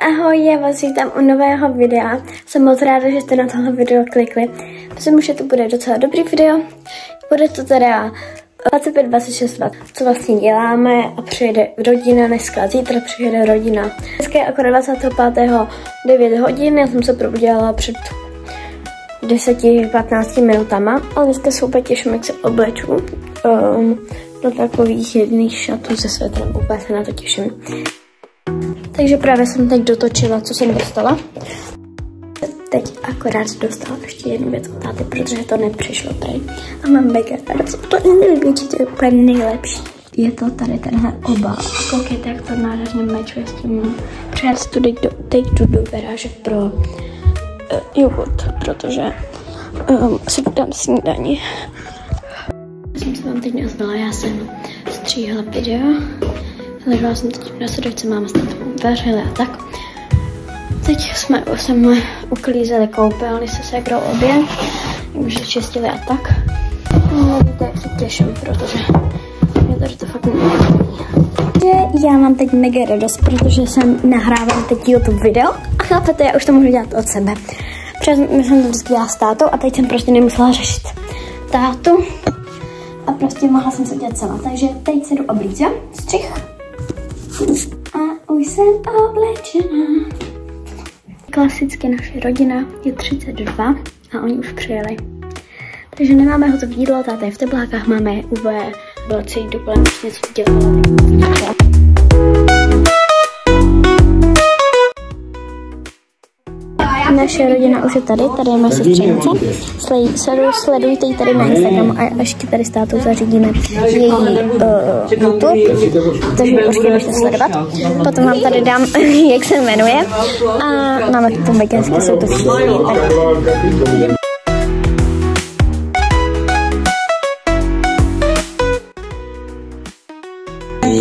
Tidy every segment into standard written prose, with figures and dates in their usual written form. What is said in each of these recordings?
Ahoj, já vás vítám u nového videa. Jsem moc ráda, že jste na tohle video klikli. Myslím, že to bude docela dobrý video. Bude to teda 25-26 let, co vlastně děláme a přijede rodina dneska, zítra přijede rodina. Dneska je akorát 25. 9 hodin, já jsem se probudila před 10-15 minutama, ale dneska se úplně těším, jak se obleču do takových jedných šatů se svetrem, úplně se na to těším. Takže právě jsem teď dotočila, co jsem dostala. Teď akorát dostala ještě jednu věc od táty, protože to nepřišlo tady. A mám mega rád, to je úplně nejlepší. Je to tady tenhle obal. Koukejte, jak to nádherně mečuje s tím. Přijat to teď jdu do garáže pro jogurt, protože si dám snídani. Já jsem se vám teď nazvala, já jsem stříhala video. Ležela jsem teď na sedačce, máma s tátou vařili a tak. Teď jsme uklízeli koupelny se ségrou obě, už se čistili a tak. Nevíte, jak se těším, protože mě tady to fakt neví. Já mám teď mega radost, protože jsem nahrávám teď YouTube video a chápete, já už to můžu dělat od sebe. Protože jsem to vždycky dělala s tátou a teď jsem prostě nemusela řešit tátu a prostě mohla jsem se dělat sama. Takže teď se jdu oblíct, střih. A už jsem oblečená. Klasicky naše rodina je 32 a oni už přijeli. Takže nemáme hotové jídlo, táta je v teplákách, máme UV, bylo celý dopoledne něco dělali. Naše rodina už je tady je moje sestřenice. Sledujte ji tady na Instagramu a ještě tady s tátou zařídíme její YouTube, takže určitě můžete sledovat. Potom vám tady dám, jak se jmenuje. A máme tu mega hezké, jsou to všichni.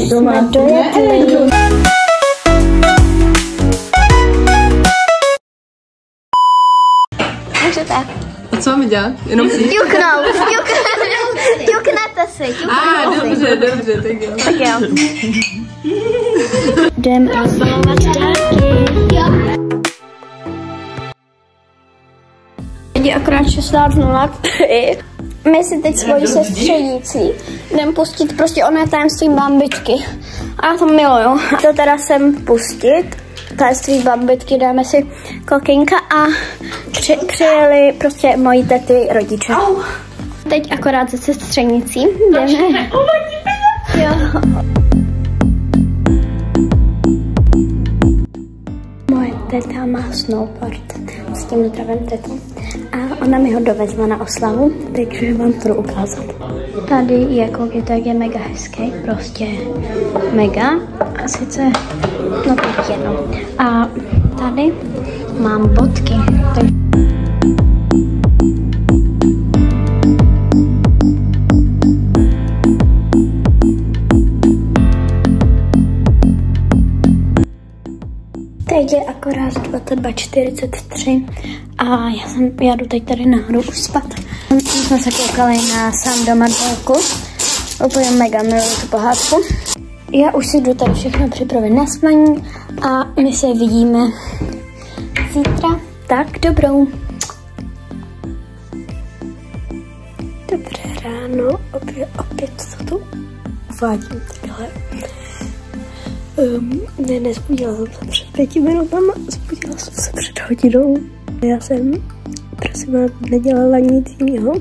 Jsme dojedli. Můžete. A co máme dělat? Jenom si? Ťuknete si. Dobře, tak jo. Tak jo. Jdem rozbalovat dárky. Je akorát 16:03. My si teď svoji sestřenicí jdem pustit prostě oné tajemství Bambičky. A já to miluju. To teda sem pustit. Tajemství Bambičky, dáme si kokynka a přijeli prostě moji tety rodiče. Teď akorát se sestřenicí jdeme. Jo. Moje teta má snowboard s tím zdravím tetu a ona mi ho dovezla na oslavu, takže vám to jdu ukázat. Tady je koukejte, jak je mega hezký, prostě mega. A sice, no teď jedno. A tady mám bodky. Teď je akorát 22:43 a já jdu teď tady nahoru už spat. Jsme se koukali na Sám doma dvojku, úplně mega miluji tu pohádku. Já už si jdu tady všechno připravit na spaní a my se vidíme zítra. Tak dobrou. Dobré ráno, opět to tu uvádím takhle. Nezbudila jsem se před 5 minutama, zbudila jsem se před hodinou. Já jsem, prosím vás, nedělala nic jiného.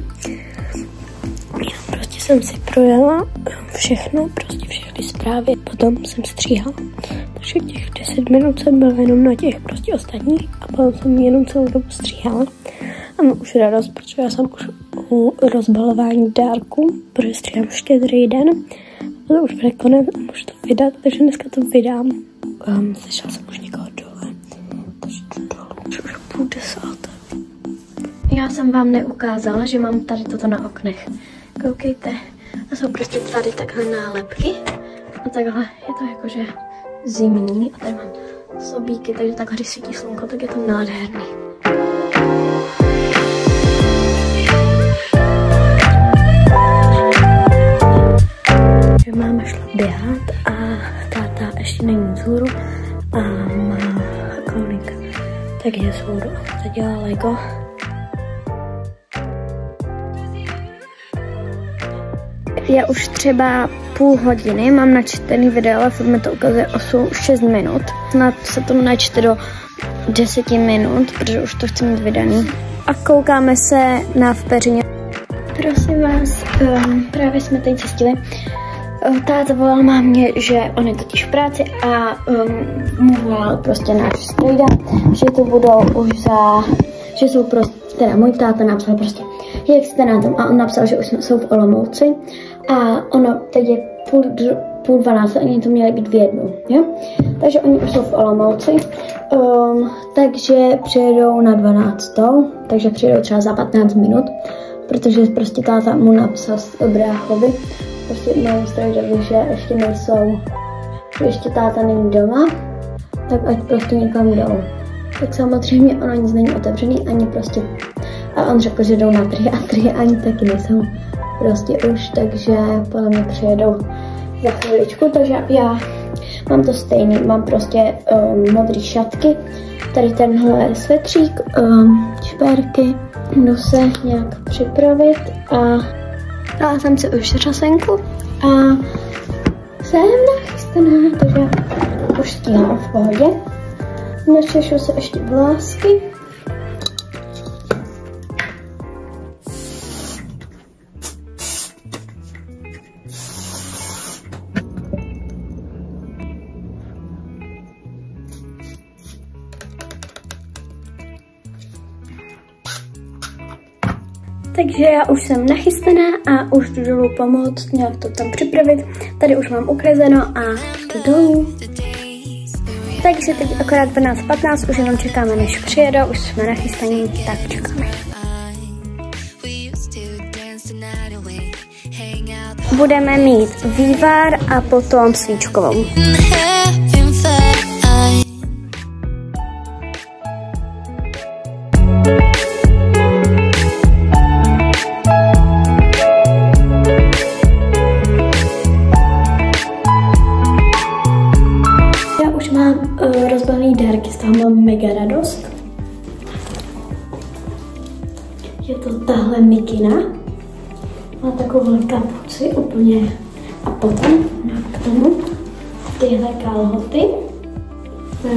Prostě jsem si projela všechno, prostě všechny zprávy, potom jsem stříhala. Takže těch 10 minut jsem byla jenom na těch prostě ostatních a potom jsem jenom celou dobu stříhala. A mám už radost, protože já jsem už u rozbalování dárku, protože stříhám štědrý den. To už bude konec a můžu to vydat, takže dneska to vydám. Slyšela jsem už někoho dole, takže jdu dolů, už 9:30. Já jsem vám neukázala, že mám tady toto na oknech. Koukejte, to jsou prostě tady takhle nálepky a takhle je to jakože zimní a tady mám sobíky, takže takhle, když svítí slunko, tak je to nádherný. Máma šla běhat a táta ještě není vzhůru a má Takže Souro dělá Lego. Já už třeba půl hodiny mám načtený video, ale furt mi to ukazuje 6 minut. Snad se to načte do 10 minut, protože už to chci mít vydaný. A koukáme se na vteřině. Prosím vás, právě jsme tady zjistili. Táta volal mámě, že on je totiž v práci a mu volal prostě náš strejda, že to budou už že jsou prostě, teda můj táta napsal prostě, jak jste na tom, a on napsal, že už jsou v Olomouci a ono teď je půl 12, oni to měli být v 1, jo? Takže oni už jsou v Olomouci, takže přijedou na 12, takže přijedou třeba za 15 minut, protože prostě táta mu napsal s bráchovi, prostě mám strejdovi, že ještě nejsou, že ještě táta není doma, tak ať prostě někam jdou. Tak samozřejmě ono nic není otevřený, ani prostě, a on řekl, že jdou na 3 a 3 ani taky nejsou prostě už, takže podle mě přijedou za chviličku, takže já mám to stejný, mám prostě modrý šatky, tady tenhle svetřík, šperky, jdu se nějak připravit a dala jsem si už řasenku a jsem nachystaná, takže už stíhám v pohodě. Načešu se ještě vlásky. Takže já už jsem nachystaná a už jdu dolů pomoct, nějak to tam připravit. Tady už mám uklizeno a jdu dolů. Takže teď akorát 12:15, už jenom čekáme, než přijede, už jsme nachystaní, tak čekáme. Budeme mít vývar a potom svíčkovou. Rozbalený dárky, z toho mám mega radost. Je to tahle mikina. Má takovou kapuci úplně. A potom k tomu tyhle kalhoty.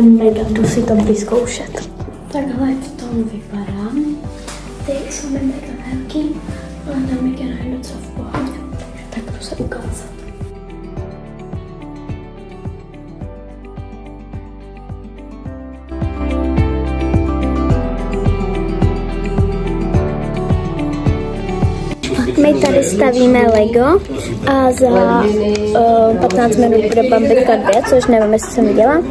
Mega, jdu si to vyzkoušet. Takhle v tom vypadám. Ty jsou mega velký, ale ta mikina je docela v pohodě. Tak jdu se ukázat. My tady stavíme Lego a za 15 minut bude Bambitka 2, což nevím, jestli jsem viděla.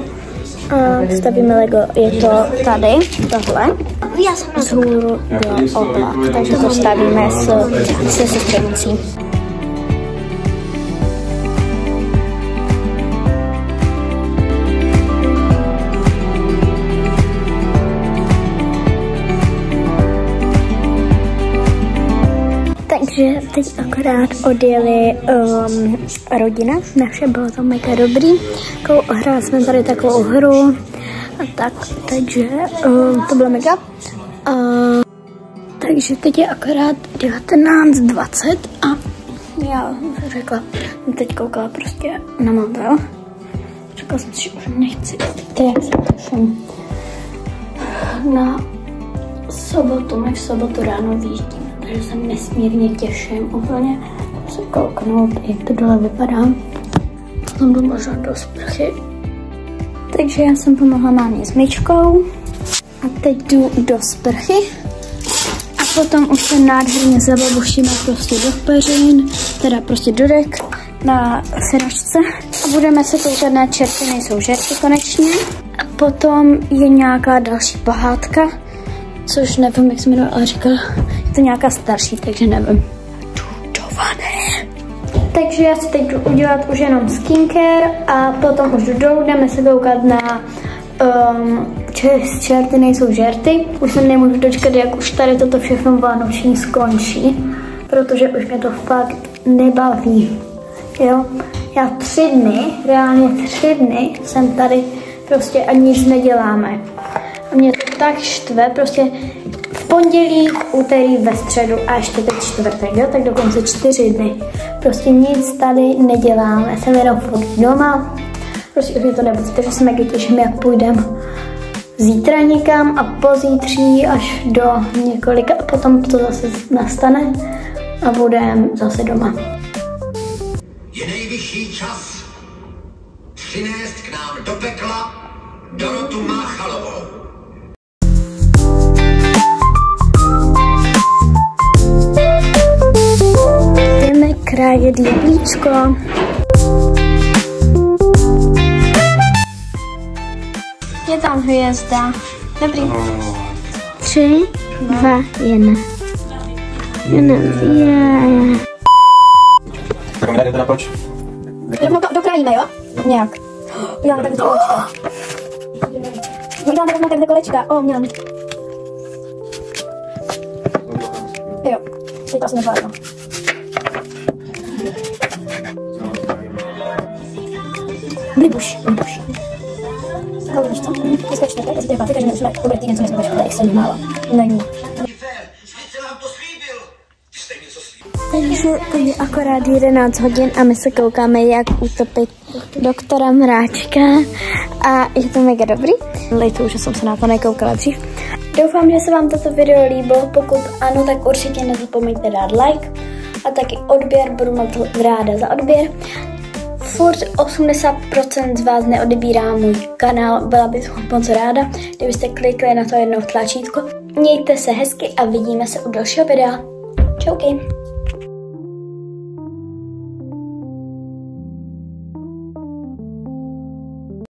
Stavíme Lego, je to tady, tohle. Já jsem vzhůru do oblak, takže to stavíme se sestřenicí. Takže teď akorát odjeli rodina, naše, bylo to mega dobrý. Hráli jsme tady takovou hru a tak, takže to bylo mega. Takže teď je akorát 19:20 a já řekla, teď koukala prostě na mobil. Řekla jsem si, že už nechci, tak jsem na sobotu, my v sobotu ráno vyjíždíme. Takže se nesmírně těším úplně se kouknout, jak to dole vypadá. Tam jdu možná do sprchy. Takže já jsem pomohla mámě s myčkou a teď jdu do sprchy a potom už se nádherně zababušíme prostě do peřin, teda prostě do dek na sedačce a budeme se koukat na Čerty nejsou žerty konečně. A potom je nějaká další pohádka, což nevím, jak se jmenuje, ale říkala, je to nějaká starší, takže nevím. Dudované. Takže já si teď jdu udělat už jenom skincare a potom už jdu dolů, jdeme se koukat na Čerty nejsou žerty. Už se nemůžu dočkat, jak už tady toto všechno vánoční skončí, protože už mě to fakt nebaví. Jo? Já 3 dny, reálně 3 dny jsem tady prostě a nic neděláme. mě to tak štve, prostě v pondělí, v úterý, ve středu a ještě teď čtvrtek, jo, tak dokonce 4 dny. Prostě nic tady neděláme, jsem jenom furt doma, prostě už mi to nebude, takže se mega těším, jak půjdem zítra někam a pozítří až do několika a potom to zase nastane a budeme zase doma. Je nejvyšší čas přinést k nám do pekla Dorotu Máchalovou. Jdeme krájet jablíčko. Je tam hvězda. Dobrý. 3, 2, 1. Tak mi teda proč? Dokrájíme, jo? Nějak. Uděláme takhle kolečka. Uděláme takhle kolečka. O, měl. Jo. Teď to asi nezvládnu. Blibuš. Koukneš, co? Dneska čtvrtek, jestli to je pátek, takže my jsme dobrý týden, co jsme ve škole, extrémně málo. Není. Takže teď je akorát 11 hodin a my se koukáme, jak utopit doktora Mráčka a je to mega dobrý. Lejtu, že jsem se na to nekoukala dřív. Doufám, že se vám toto video líbilo, pokud ano, tak určitě nezapomeňte dát like a taky odběr, budu moc ráda za odběr. Furt 80% z vás neodebírá můj kanál, byla bych moc ráda, kdybyste klikli na to jedno tlačítko. Mějte se hezky a vidíme se u dalšího videa. Čauky.